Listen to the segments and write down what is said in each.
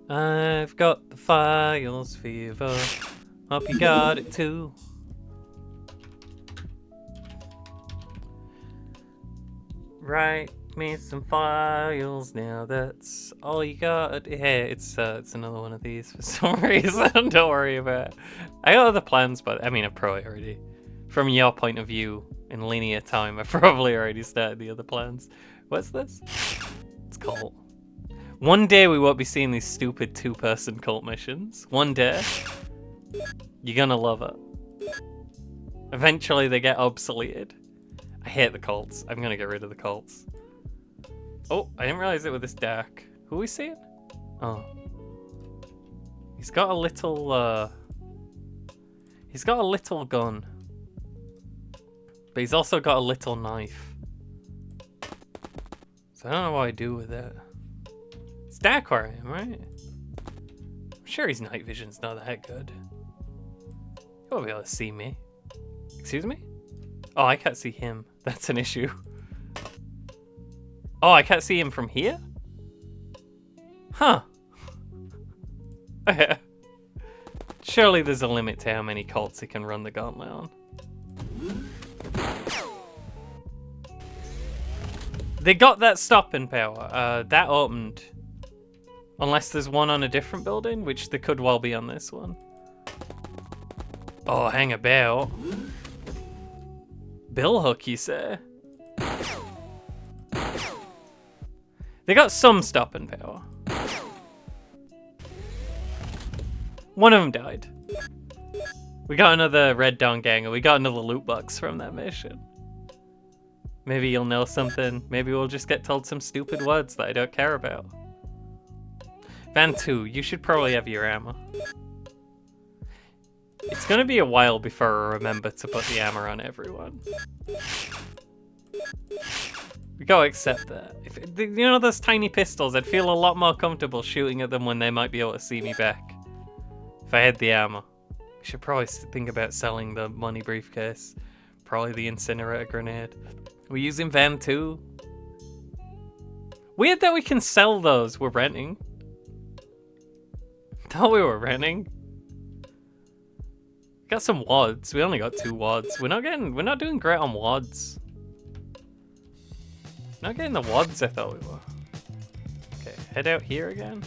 I've got the files fever. Hope you got it too. Write me some files now. That's all you got. Hey, it's another one of these for some reason. Don't worry about it. I got other plans, but I mean, I've probably already, from your point of view in linear time, I've probably already started the other plans. What's this? It's cult. One day we won't be seeing these stupid two-person cult missions. One day. You're gonna love it. Eventually they get obsoleted. I hate the cults. I'm gonna get rid of the cults. Oh, I didn't realize it was this dark. Who are we seeing? Oh. He's got a little, he's got a little gun. But he's also got a little knife. So I don't know what I do with it. It's dark where I am, right? I'm sure his night vision's not that good. He won't be able to see me. Excuse me? Oh, I can't see him. That's an issue. Oh, I can't see him from here? Huh. Surely there's a limit to how many cults he can run the gauntlet on. They got that stopping power. That opened. Unless there's one on a different building, which there could well be on this one. Oh, hang about. Billhook, you say? They got some stopping power. One of them died. We got another Red Dawn Ganger. We got another loot box from that mission. Maybe you'll know something. Maybe we'll just get told some stupid words that I don't care about. Van 2, you should probably have your ammo. It's gonna be a while before I remember to put the armor on everyone. We gotta accept that. If, you know those tiny pistols, I'd feel a lot more comfortable shooting at them when they might be able to see me back. If I had the armor. I should probably think about selling the money briefcase. Probably the incinerator grenade. We're using Van 2. Weird that we can sell those. We're renting. Thought we were renting. Got some wads. We only got 2 wads. We're not doing great on wads. Not getting the wads I thought we were. Okay, head out here again.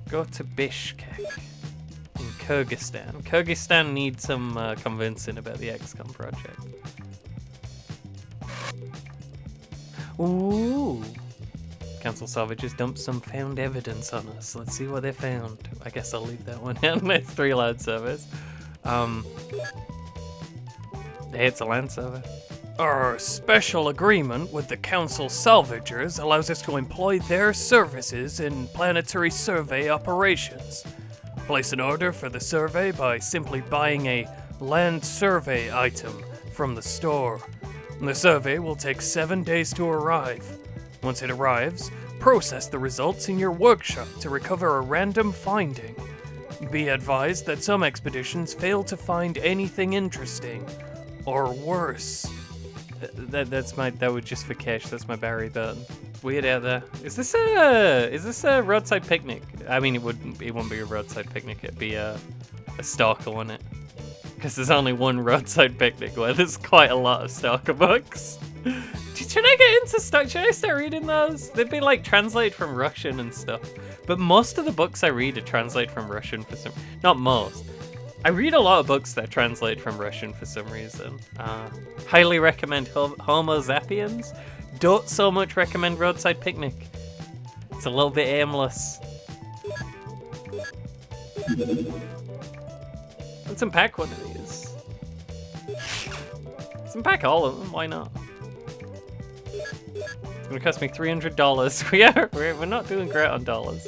Go to Bishkek in Kyrgyzstan. Kyrgyzstan needs some convincing about the XCOM project. Ooh. Council Salvages dumped some found evidence on us. Let's see what they found. I guess I'll leave that one in. It's 3 land servers. Hey, it's a land server. Our special agreement with the Council Salvagers allows us to employ their services in planetary survey operations. Place an order for the survey by simply buying a land survey item from the store. The survey will take 7 days to arrive. Once it arrives, process the results in your workshop to recover a random finding. Be advised that some expeditions fail to find anything interesting, or worse. That would just for cash. That's my Barry button. Weird out there. Is this a roadside picnic? I mean, it wouldn't be a roadside picnic. It'd be a stalker, wouldn't it? Because there's only one roadside picnic where there's quite a lot of stalker books. Should I get into stuff? Should I start reading those? They'd be like translated from Russian and stuff. But most of the books I read are translated from Russian for some... Not most. I read a lot of books that translate from Russian for some reason. Highly recommend Homo Sapiens. Don't so much recommend Roadside Picnic. It's a little bit aimless. Let's unpack one of these. Let's unpack all of them, why not? It's gonna cost me $300. We're not doing great on dollars.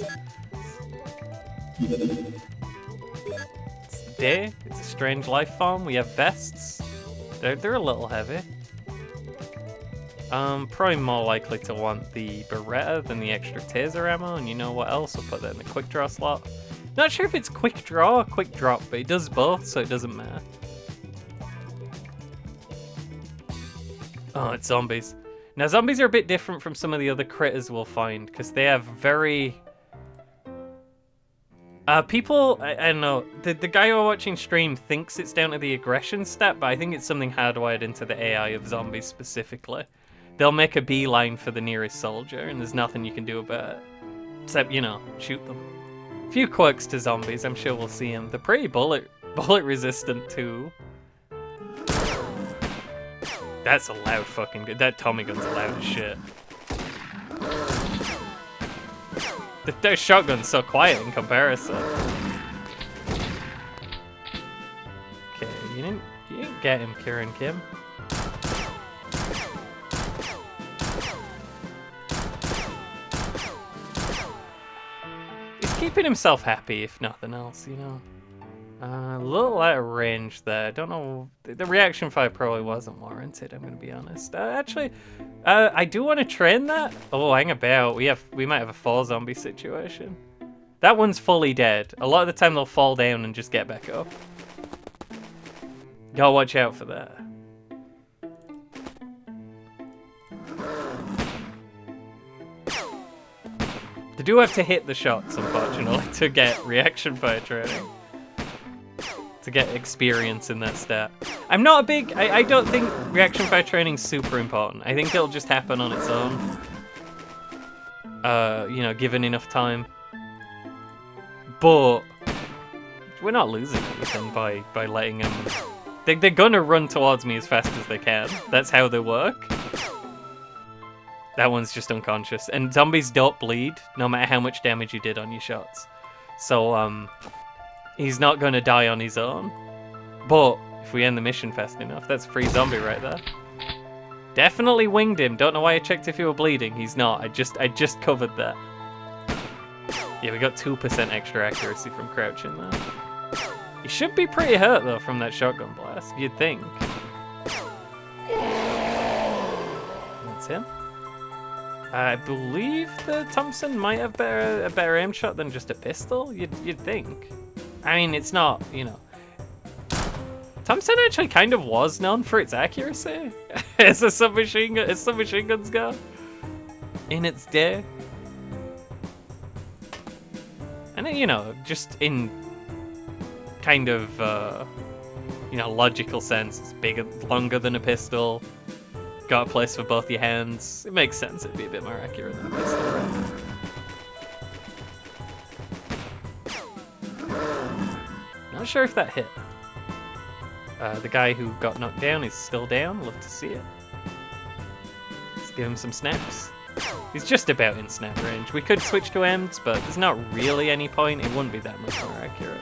It's the day. It's a strange life form. We have vests. They're a little heavy. Probably more likely to want the Beretta than the extra taser ammo, and you know what else? I'll put that in the quick draw slot. Not sure if it's quick draw or quick drop, but it does both, so it doesn't matter. Oh, it's zombies. Now, zombies are a bit different from some of the other critters we'll find, because they have very People, I don't know, the guy who are watching stream thinks it's down to the aggression stat, but I think it's something hardwired into the AI of zombies specifically. They'll make a beeline for the nearest soldier, and there's nothing you can do about it. Except, you know, shoot them. A few quirks to zombies, I'm sure we'll see them. They're pretty bullet resistant too. That's a loud fucking good. That Tommy gun's loud as shit. The shotgun's so quiet in comparison. Okay, you didn't get him, Kieran Kim. He's keeping himself happy, if nothing else, you know. A little out of range there. I don't know. The reaction fire probably wasn't warranted, I'm going to be honest. Actually, I do want to train that. Oh, hang about. We might have a 4 zombie situation. That one's fully dead. A lot of the time they'll fall down and just get back up. Gotta watch out for that. They do have to hit the shots, unfortunately, to get reaction fire training. To get experience in that stat. I'm not a big... I don't think reaction fire training's super important. I think it'll just happen on its own. You know, given enough time. But we're not losing anything by letting them... They're gonna run towards me as fast as they can. That's how they work. That one's just unconscious. And zombies don't bleed, no matter how much damage you did on your shots. So, he's not gonna die on his own. But if we end the mission fast enough, that's a free zombie right there. Definitely winged him. Don't know why I checked if he were bleeding. He's not. I just covered that. Yeah, we got 2% extra accuracy from crouching there. He should be pretty hurt though from that shotgun blast, you'd think. That's him. I believe the Thompson might have a better aim shot than just a pistol. You'd think. I mean, it's not, you know. Thompson actually kind of was known for its accuracy as a submachine guns go in its day. And then, you know, just in kind of, you know, logical sense, it's bigger, longer than a pistol. Got a place for both your hands. It makes sense it'd be a bit more accurate than a pistol, right? Not sure if that hit. The guy who got knocked down is still down. Love to see it. Let's give him some snaps. He's just about in snap range. We could switch to EMS, but there's not really any point. It wouldn't be that much more accurate.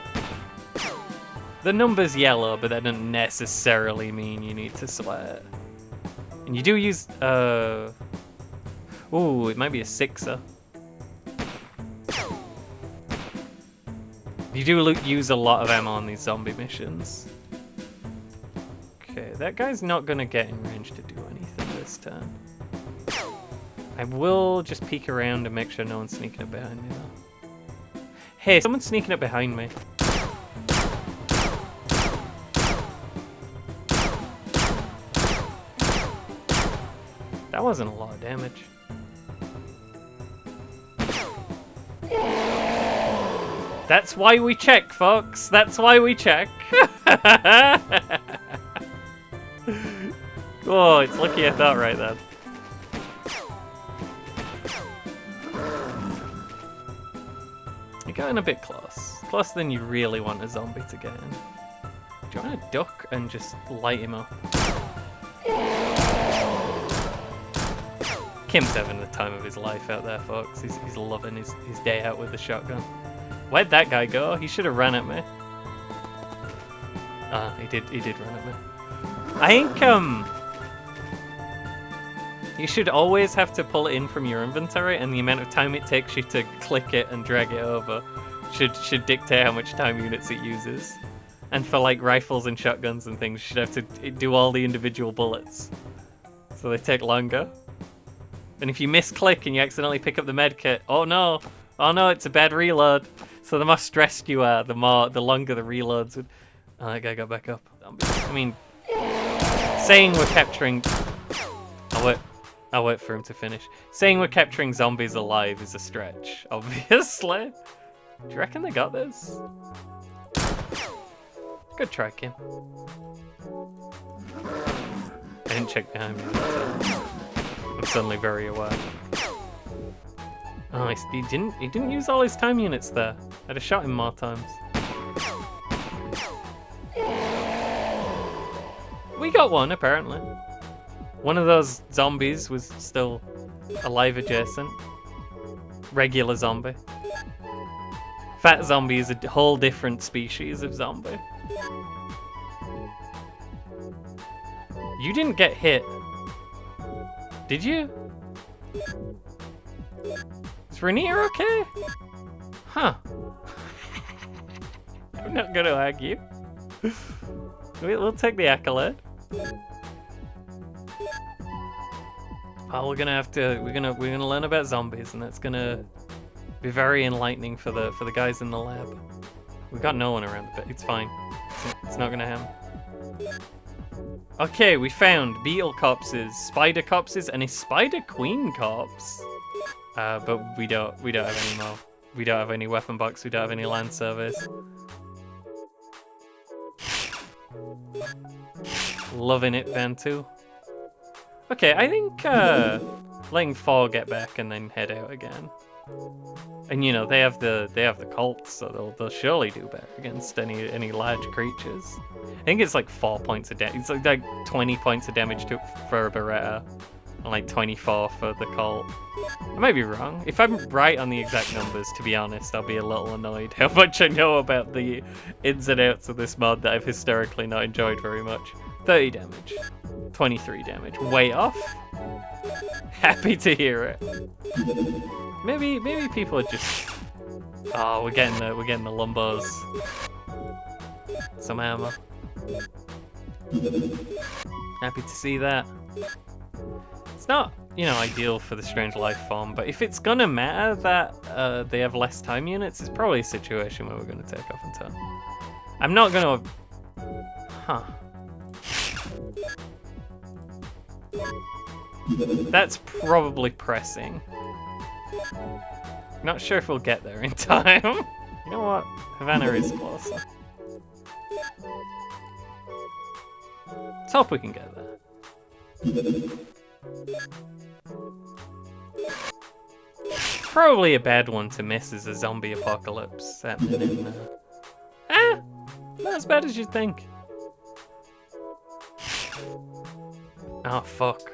The number's yellow, but that doesn't necessarily mean you need to sweat. And you do use, ooh, it might be a 6er. You do use a lot of ammo on these zombie missions. Okay, that guy's not gonna get in range to do anything this time. I will just peek around and make sure no one's sneaking up behind me though. Hey, someone's sneaking up behind me. That wasn't a lot of damage. That's why we check, folks. That's why we check. Oh, it's lucky I thought right then. You're getting a bit close. Closer than you really want a zombie to get in. Do you want to duck and just light him up? Kim's having the time of his life out there, folks. He's loving his day out with the shotgun. Where'd that guy go? He should have ran at me. Ah, he did run at me. I think, you should always have to pull it in from your inventory, and the amount of time it takes you to click it and drag it over should dictate how much time units it uses. And for like rifles and shotguns and things, you should have to do all the individual bullets. So they take longer. And if you misclick and you accidentally pick up the medkit, oh no, it's a bad reload. So the more stressed you are, the longer the reloads would... Oh, that guy got back up. I mean, saying we're capturing... I'll wait for him to finish. Saying we're capturing zombies alive is a stretch, obviously. Do you reckon they got this? Good try, Kim. I didn't check behind me. I'm suddenly very aware. Oh, he didn't use all his time units there. I'd have shot him more times. We got one, apparently. One of those zombies was still alive adjacent. Regular zombie. Fat zombie is a whole different species of zombie. You didn't get hit. Did you? Is Rainier okay? Huh. I'm not gonna argue. We'll take the accolade. Oh, we're gonna learn about zombies, and that's gonna be very enlightening for the guys in the lab. We got no one around the bit. It's fine. It's not gonna happen. Okay, we found beetle corpses, spider corpses, and a spider queen corpse. But we don't have any more. We don't have any weapon box. We don't have any land service. Loving it, Vantu. Okay, I think letting 4 get back and then head out again. And you know they have the Colts, so they'll surely do better against any large creatures. I think it's like 4 points of damage. It's like 20 points of damage for a Beretta, and like 24 for the Colt. I might be wrong. If I'm right on the exact numbers, to be honest, I'll be a little annoyed how much I know about the ins and outs of this mod that I've historically not enjoyed very much. 30 damage, 23 damage, way off. Happy to hear it. Maybe people are just. Oh, we're getting the lumbos. Some ammo. Happy to see that. It's not, ideal for the strange life form, but if it's gonna matter that they have less time units, it's probably a situation where we're gonna take off and turn. I'm not gonna. Huh. That's probably pressing. Not sure if we'll get there in time. You know what? Havana is closer. Let's hope we can get there. Probably a bad one to miss as a zombie apocalypse happening in there. Not as bad as you'd think. Oh, fuck.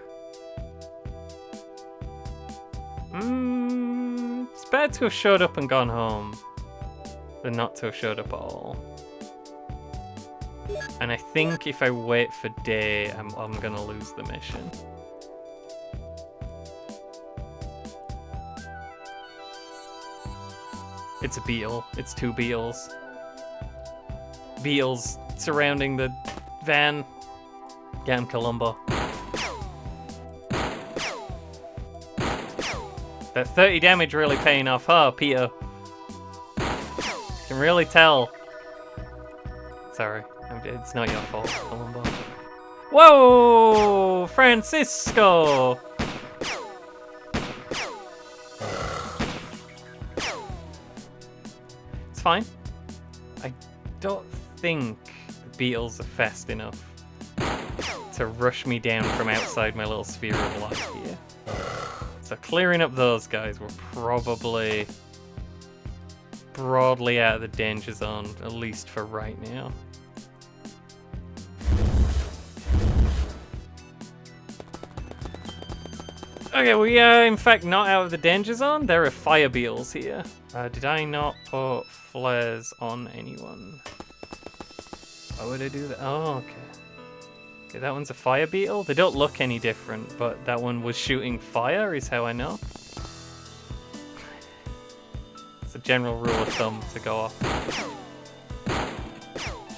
It's better to have showed up and gone home than not to have showed up at all. And I think if I wait for day, I'm gonna lose the mission. It's a beetle. It's 2 beetles. Beetles surrounding the van. Get him, Columbo. That 30 damage really paying off, huh, Peter? Can really tell. Sorry, it's not your fault, Columbo. Whoa, Francisco! It's fine. I don't think the beetles are fast enough to rush me down from outside my little sphere of life here. So clearing up those guys, we're probably broadly out of the danger zone, at least for right now. Okay, we are in fact not out of the danger zone. There are fire beetles here. Did I not put flares on anyone? Why would I do that? Oh, okay. Okay, that one's a fire beetle. They don't look any different, but that one was shooting fire, is how I know. It's a general rule of thumb to go off.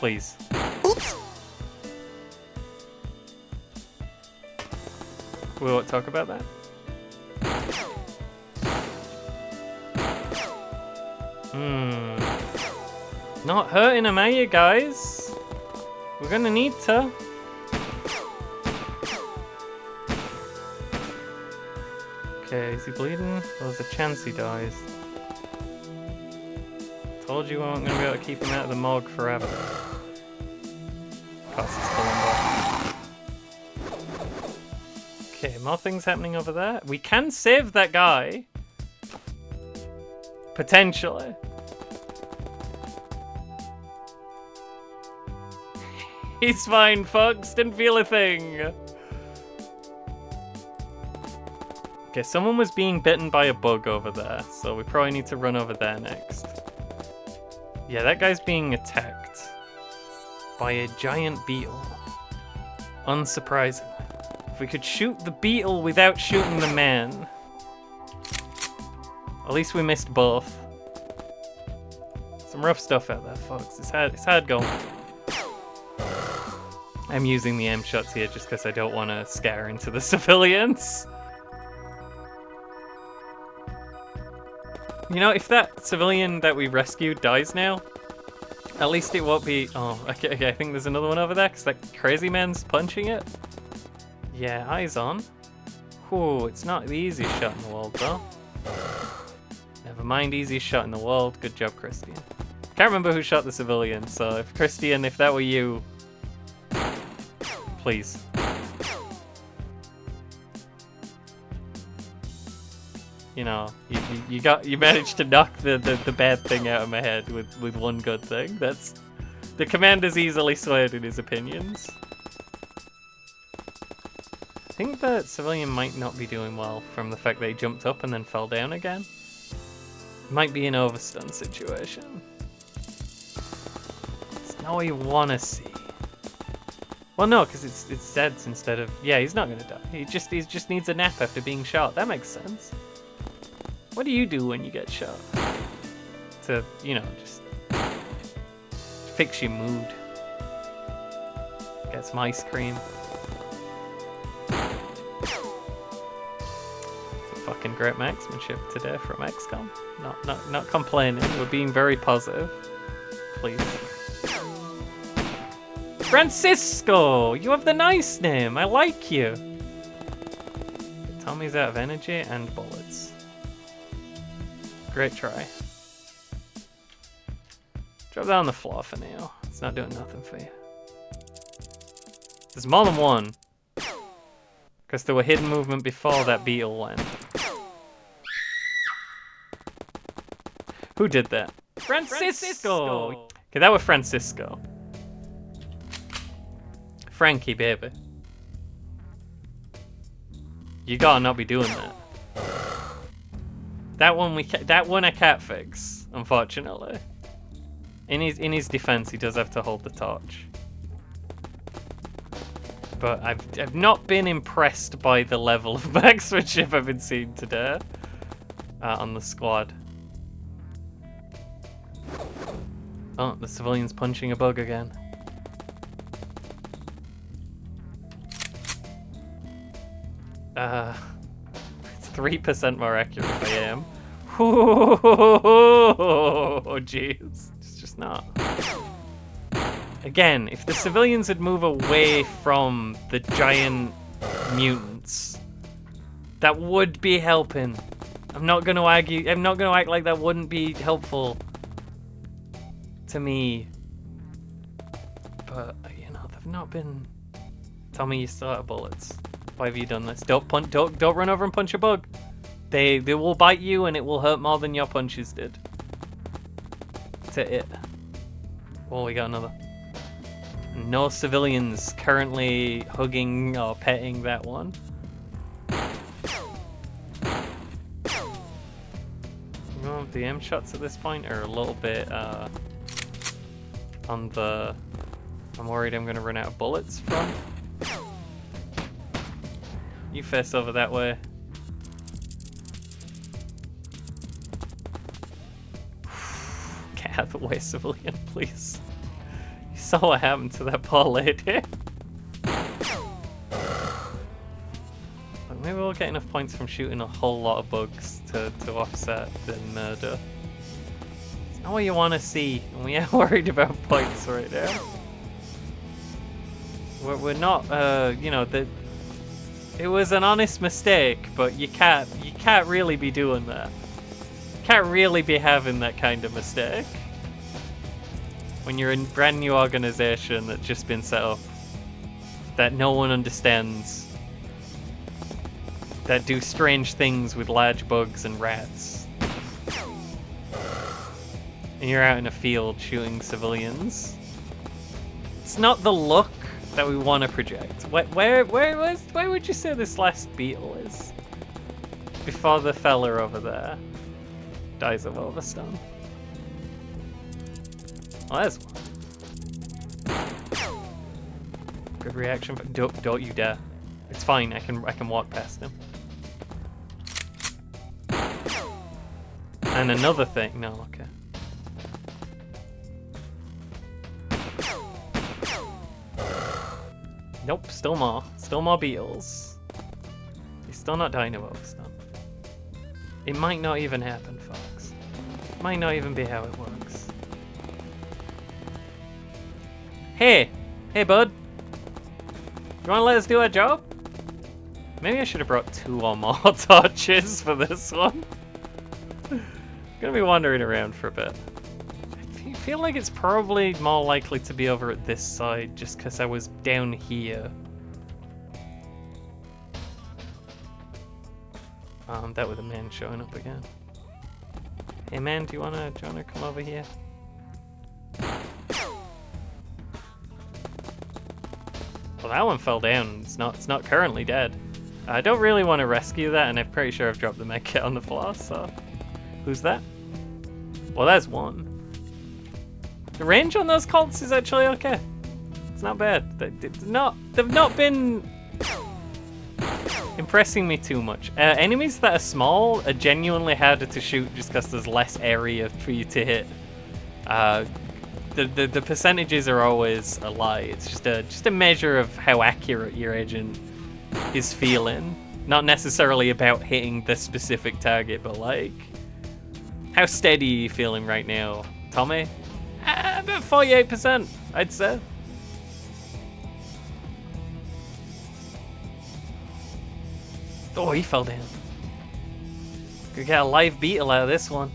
Please. Oops. We won't talk about that. Not hurting him, are you guys? We're gonna need to. Okay, is he bleeding? Well, there's a chance he dies. Told you I wasn't gonna be able to keep him out of the morgue forever. Costs us Columbo. Okay, more things happening over there. We can save that guy. Potentially. He's fine, folks. Didn't feel a thing. Okay, someone was being bitten by a bug over there, so we probably need to run over there next. Yeah, that guy's being attacked by a giant beetle. Unsurprisingly. If we could shoot the beetle without shooting the man. At least we missed both. Some rough stuff out there, folks. It's hard going. I'm using the M shots here just because I don't want to scare into the civilians. You know, if that civilian that we rescued dies now, at least it won't be... Oh, okay, I think there's another one over there because that crazy man's punching it. Yeah, eyes on. Whew, it's not the easiest shot in the world, though. Never mind, easiest shot in the world. Good job, Christian. Can't remember who shot the civilian, so if Christian, if that were you... Please. You know, you managed to knock the bad thing out of my head with one good thing. That's the commander's easily swayed in his opinions. I think the civilian might not be doing well from the fact that he jumped up and then fell down again. Might be an overstun situation. It's not what you want to see. Well, no, because it's Zeds instead of... Yeah, he's not gonna die. He just needs a nap after being shot. That makes sense. What do you do when you get shot? To, you know, just fix your mood. Get some ice cream. Some fucking great marksmanship today from XCOM. Not complaining. We're being very positive. Please. Francisco! You have the nice name. I like you. Tommy's out of energy and bullets. Great try. Drop that on the floor for now. It's not doing nothing for you. There's more than one. Because there were hidden movement before that beetle went. Who did that? Francisco! Okay, that was Francisco. Frankie, baby. You gotta not be doing that. That one I can't fix, unfortunately. In his defense, he does have to hold the torch. But I've not been impressed by the level of marksmanship I've been seeing today on the squad. Oh, the civilian's punching a bug again. It's 3% more accurate if I am. Oh, jeez. It's just not. Again, if the civilians would move away from the giant mutants, that would be helping. I'm not going to argue. I'm not going to act like that wouldn't be helpful to me. But, you know, they've not been... Tell me you still out of bullets. Why have you done this? Don't run over and punch a bug. They will bite you and it will hurt more than your punches did. To it. Oh, we got another. No civilians currently hugging or petting that one. You know, the M shots at this point are a little bit on the... I'm worried I'm going to run out of bullets from. You face over that way. Get out of the way, civilian, please. You saw what happened to that poor lady. Maybe we'll get enough points from shooting a whole lot of bugs to offset the murder. It's not what you want to see, and we are worried about points right now. We're not, you know, it was an honest mistake, but you can't really be doing that. You can't really be having that kind of mistake. When you're a brand new organization that's just been set up, that no one understands, that do strange things with large bugs and rats. And you're out in a field shooting civilians. It's not the look that we want to project. Where would you say this last beetle is? Before the fella over there dies of overstone. Oh, there's one. Good reaction. Don't you dare. It's fine. I can walk past him. And another thing. No, okay. Nope. Still more. Still more beetles. He's still not dying of overstone. It might not even happen, folks. It might not even be how it works. Hey! Hey, bud! You wanna let us do our job? Maybe I should have brought 2 or more torches for this one. Gonna be wandering around for a bit. I feel like it's probably more likely to be over at this side, just because I was down here. That was a man showing up again. Hey man, do you wanna come over here? Well, that one fell down. It's not currently dead. I don't really want to rescue that, and I'm pretty sure I've dropped the med kit on the floor. So, who's that? Well, there's one. The range on those cults is actually okay. It's not bad. They've not been impressing me too much. Enemies that are small are genuinely harder to shoot just because there's less area for you to hit. The percentages are always a lie. It's just a measure of how accurate your agent is feeling. Not necessarily about hitting the specific target, but like, how steady are you feeling right now, Tommy? About 48%, I'd say. Oh, he fell down. Could get a live beetle out of this one.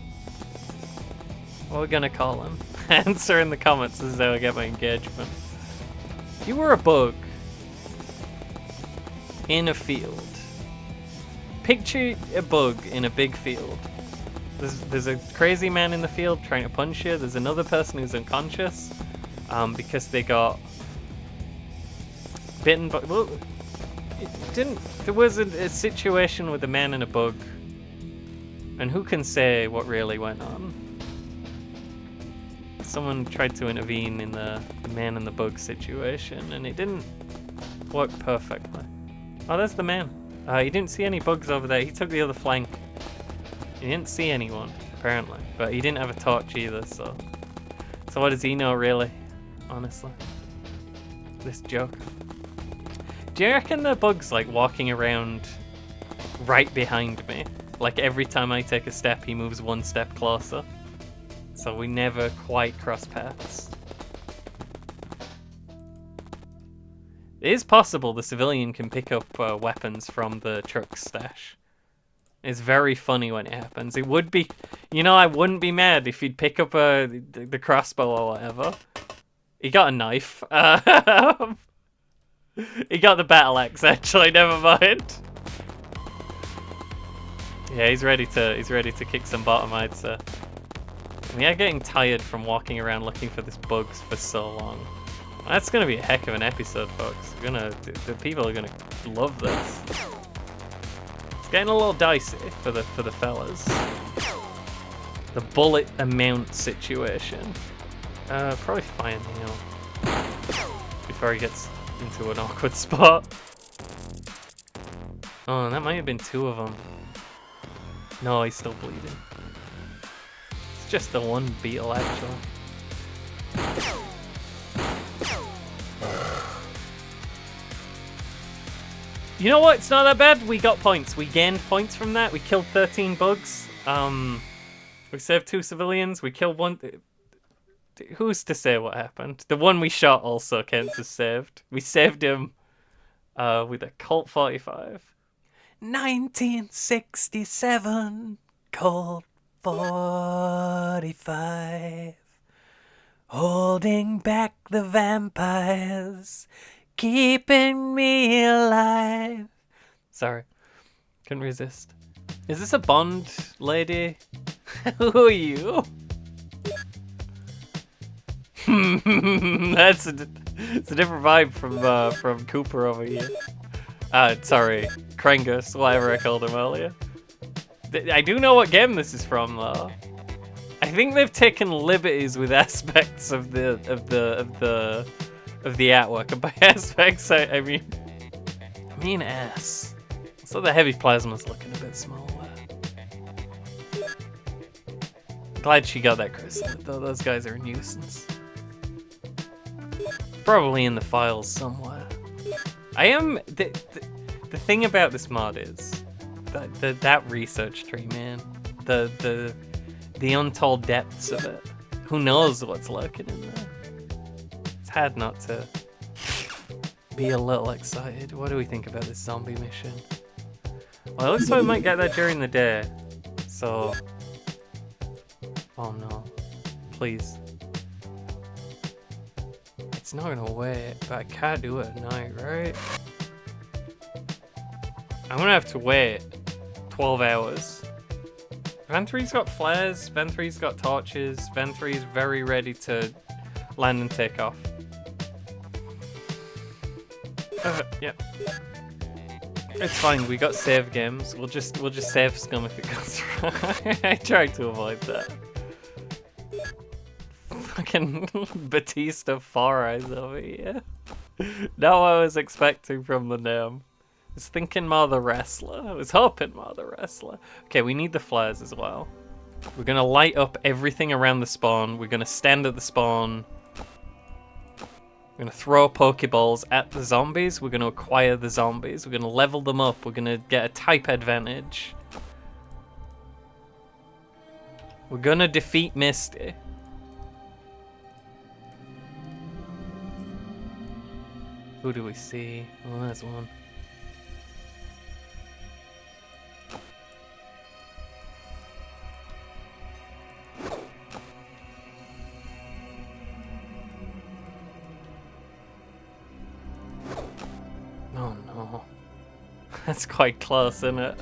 What are we gonna call him? Answer in the comments, this is how I get my engagement. If you were a bug in a field, picture a bug in a big field. There's a crazy man in the field trying to punch you. There's another person who's unconscious because they got bitten by... Well, there was a situation with a man and a bug, and who can say what really went on? Someone tried to intervene in the man and the bug situation, and it didn't work perfectly. Oh, there's the man. He didn't see any bugs over there. He took the other flank. He didn't see anyone, apparently, but he didn't have a torch either, so what does he know, really? Honestly. This joke. Do you reckon the bug's like walking around right behind me? Like every time I take a step, he moves one step closer. So we never quite cross paths. It is possible the civilian can pick up weapons from the truck stash. It's very funny when it happens. It would be, you know, I wouldn't be mad if he'd pick up the crossbow or whatever. He got a knife. He got the battle axe, actually. Never mind. Yeah, he's ready to kick some bottom, I'd say. We are getting tired from walking around looking for this bugs for so long. That's gonna be a heck of an episode, folks. The people are gonna love this. It's getting a little dicey for the fellas. The bullet amount situation. Probably fire Neil before he gets into an awkward spot. Oh, and that might have been 2 of them. No, he's still bleeding. It's just the one beetle, actually. You know what? It's not that bad. We got points. We gained points from that. We killed 13 bugs. We saved 2 civilians. We killed 1... Who's to say what happened? The one we shot also counts as saved. We saved him with a Colt 45. 1967 Colt 45. Holding back the vampires, keeping me alive. Sorry, couldn't resist. Is this a Bond lady? Who are you? It's a different vibe from Cooper over here. Sorry, Krengus, whatever I called him earlier. I do know what game this is from though. I think they've taken liberties with aspects of the artwork, and by aspects I mean ass. So the heavy plasma's looking a bit smaller. Glad she got that chrysalid though. Those guys are a nuisance. Probably in the files somewhere. The thing about this mod is that research tree, man. The untold depths of it. Who knows what's lurking in there? It's hard not to be a little excited. What do we think about this zombie mission? Well, it looks like we might get that during the day. So, oh no, please. It's not gonna wait, but I can't do it at night, right? I'm gonna have to wait 12 hours. Venturi's got flares, Venturi's got torches, Venturi's very ready to land and take off. Yep. It's fine, we got save games. We'll just save scum if it goes wrong. I tried to avoid that. Fucking Batista Four Eyes over here. Not what I was expecting from the name. I was thinking more the wrestler. I was hoping more the wrestler. Okay, we need the flares as well. We're gonna light up everything around the spawn. We're gonna stand at the spawn. We're gonna throw Pokeballs at the zombies. We're gonna acquire the zombies. We're gonna level them up. We're gonna get a type advantage. We're gonna defeat Misty. Who do we see? Oh, there's one. Oh no. That's quite close, isn't it?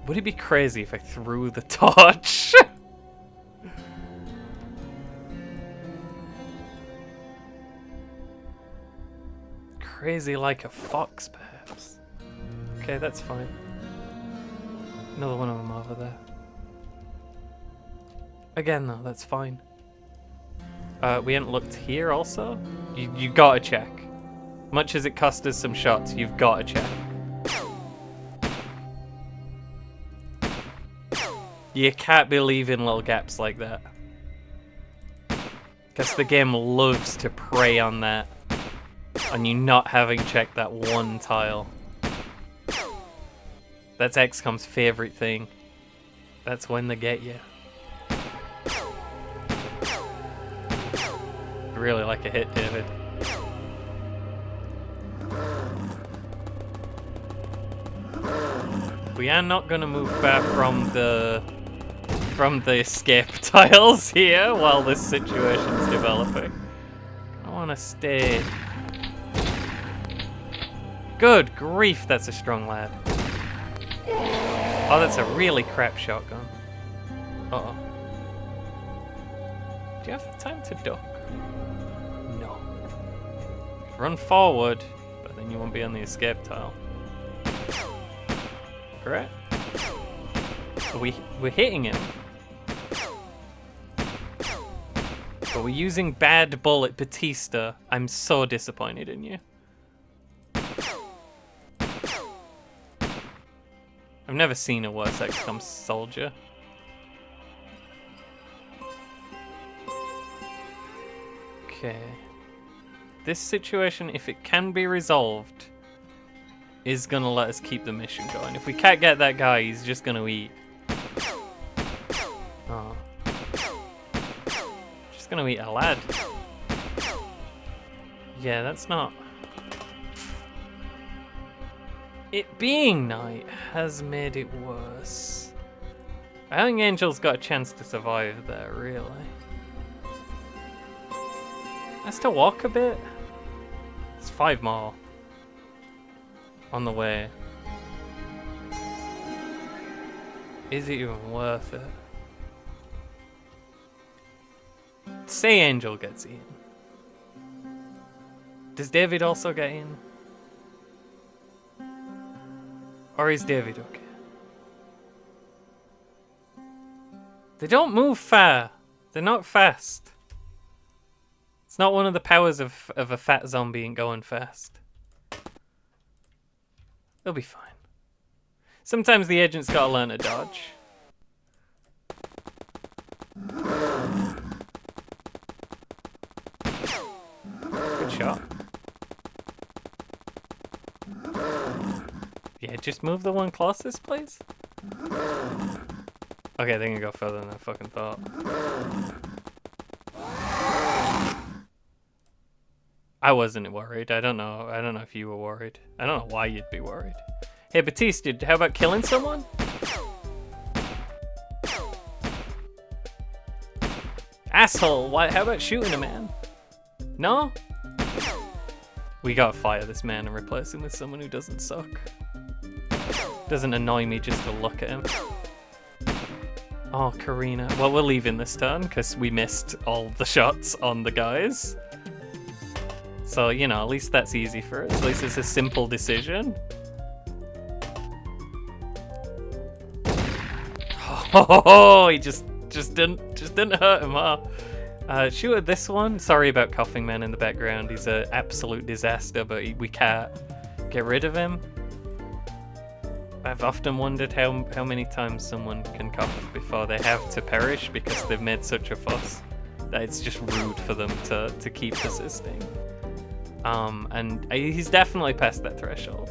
Would it be crazy if I threw the torch? Crazy like a fox, perhaps. Okay, that's fine. Another one of them over there. Again, though, that's fine. We hadn't looked here also? You gotta check. Much as it cost us some shots, you've gotta check. You can't be leaving little gaps like that. Because the game loves to prey on that. On you not having checked that one tile. That's XCOM's favorite thing. That's when they get you. Really like a hit, David. We are not gonna move far from the escape tiles here while this situation's developing. I wanna stay. Good grief, that's a strong lad. Oh, that's a really crap shotgun. Uh-oh. Do you have the time to duck? No. Run forward, but then you won't be on the escape tile. Correct? We're hitting him. But we're using bad bullet Batista. I'm so disappointed in you. I've never seen a worse XCOM soldier. Okay. This situation, if it can be resolved, is gonna let us keep the mission going. If we can't get that guy, he's just gonna eat. Oh. Just gonna eat a lad. Yeah, that's not... It being night has made it worse. I think Angel's got a chance to survive there, really. Has to walk a bit. It's 5 more. On the way. Is it even worth it? Say Angel gets eaten. Does David also get eaten? Or is David okay? They don't move far. They're not fast. It's not one of the powers of a fat zombie and going fast. They'll be fine. Sometimes the agent's gotta learn to dodge. Good shot. Yeah, just move the one closest, please. Okay, they can go further than I fucking thought. I wasn't worried. I don't know if you were worried. I don't know why you'd be worried. Hey, Batiste, how about killing someone? Asshole, why? How about shooting a man? No? We gotta fire this man and replace him with someone who doesn't suck. Doesn't annoy me just to look at him. Oh, Karina. Well, we're leaving this turn because we missed all the shots on the guys. So, you know, at least that's easy for us. At least it's a simple decision. Oh, he just didn't hurt him, huh? Shoot at this one. Sorry about Coughing Man in the background. He's an absolute disaster, but we can't get rid of him. I've often wondered how many times someone can cough before they have to perish because they've made such a fuss that it's just rude for them to keep persisting. And he's definitely past that threshold.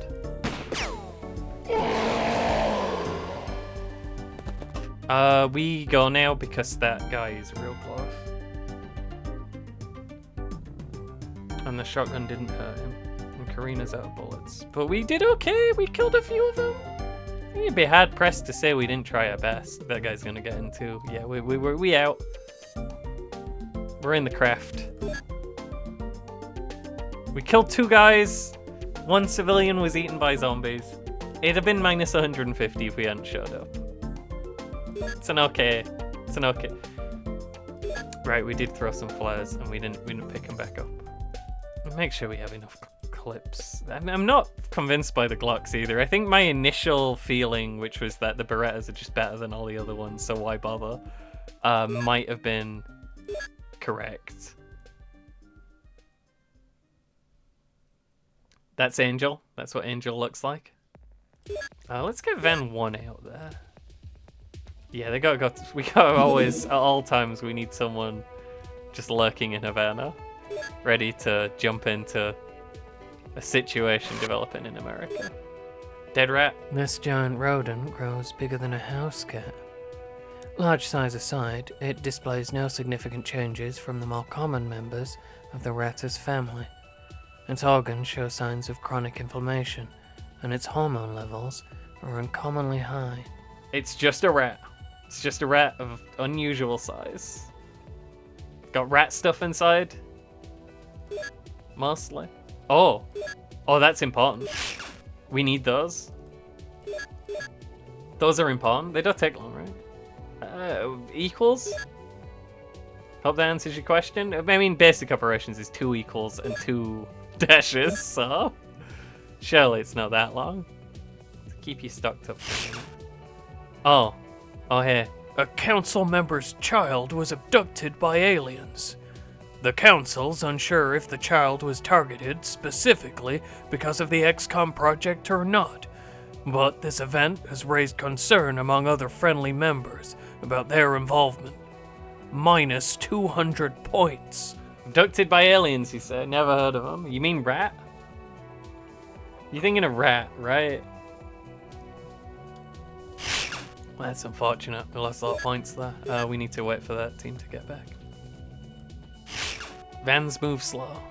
We go now because that guy is real close. And the shotgun didn't hurt him. And Karina's out of bullets. But we did okay, we killed a few of them. You'd be hard pressed to say we didn't try our best. That guy's gonna get in too. Yeah, we out. We're in the craft. We killed 2 guys. 1 civilian was eaten by zombies. It'd have been minus 150 if we hadn't showed up. It's an okay. It's an okay. Right, we did throw some flares and we didn't pick them back up. Make sure we have enough clips. I'm not convinced by the Glocks either. I think my initial feeling, which was that the Berettas are just better than all the other ones, so why bother, might have been correct. That's Angel. That's what Angel looks like. Let's get Van 1 out there. Yeah, we gotta always, at all times, we need someone just lurking in Havana, ready to jump into a situation developing in America. Dead rat. This giant rodent grows bigger than a house cat. Large size aside, it displays no significant changes from the more common members of the Rattus family. Its organs show signs of chronic inflammation, and its hormone levels are uncommonly high. It's just a rat. It's just a rat of unusual size. Got rat stuff inside. Mostly. Oh, that's important. We need those. Those are important. They don't take long, right? Equals? Hope that answers your question. I mean, basic operations is 2 equals and 2 dashes, so surely it's not that long. Keep you stocked up. Oh, hey. A council member's child was abducted by aliens. The council's unsure if the child was targeted specifically because of the XCOM project or not, but this event has raised concern among other friendly members about their involvement. Minus 200 points. Abducted by aliens, you say? Never heard of them. You mean rat? You're thinking of rat, right? Well, that's unfortunate. We lost a lot of points there. We need to wait for that team to get back. Vans move slow,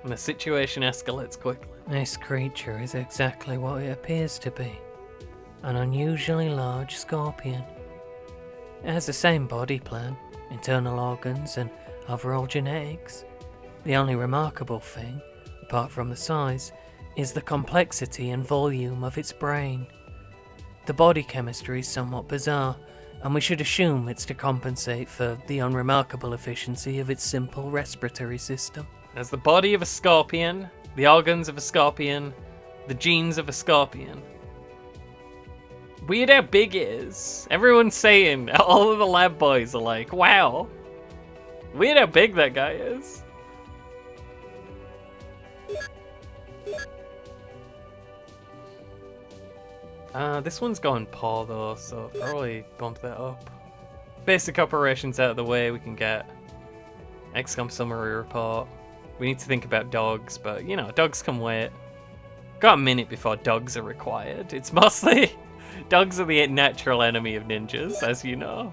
and the situation escalates quickly. This creature is exactly what it appears to be. An unusually large scorpion. It has the same body plan, internal organs, and overall genetics. The only remarkable thing, apart from the size, is the complexity and volume of its brain. The body chemistry is somewhat bizarre, and we should assume it's to compensate for the unremarkable efficiency of its simple respiratory system. It has the body of a scorpion, the organs of a scorpion, the genes of a scorpion. Weird how big it is. Everyone's saying, all of the lab boys are like, wow. Weird how big that guy is. This one's going poor though, so probably bump that up. Basic operations out of the way, we can get XCOM summary report. We need to think about dogs, but you know, dogs can wait. Got a minute before dogs are required. It's mostly dogs are the natural enemy of ninjas, as you know.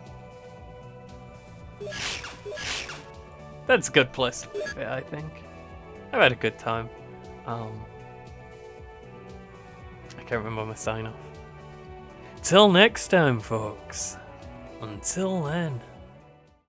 That's a good place to leave it, I think. I've had a good time. I can't remember my sign off. Till next time, folks. Until then.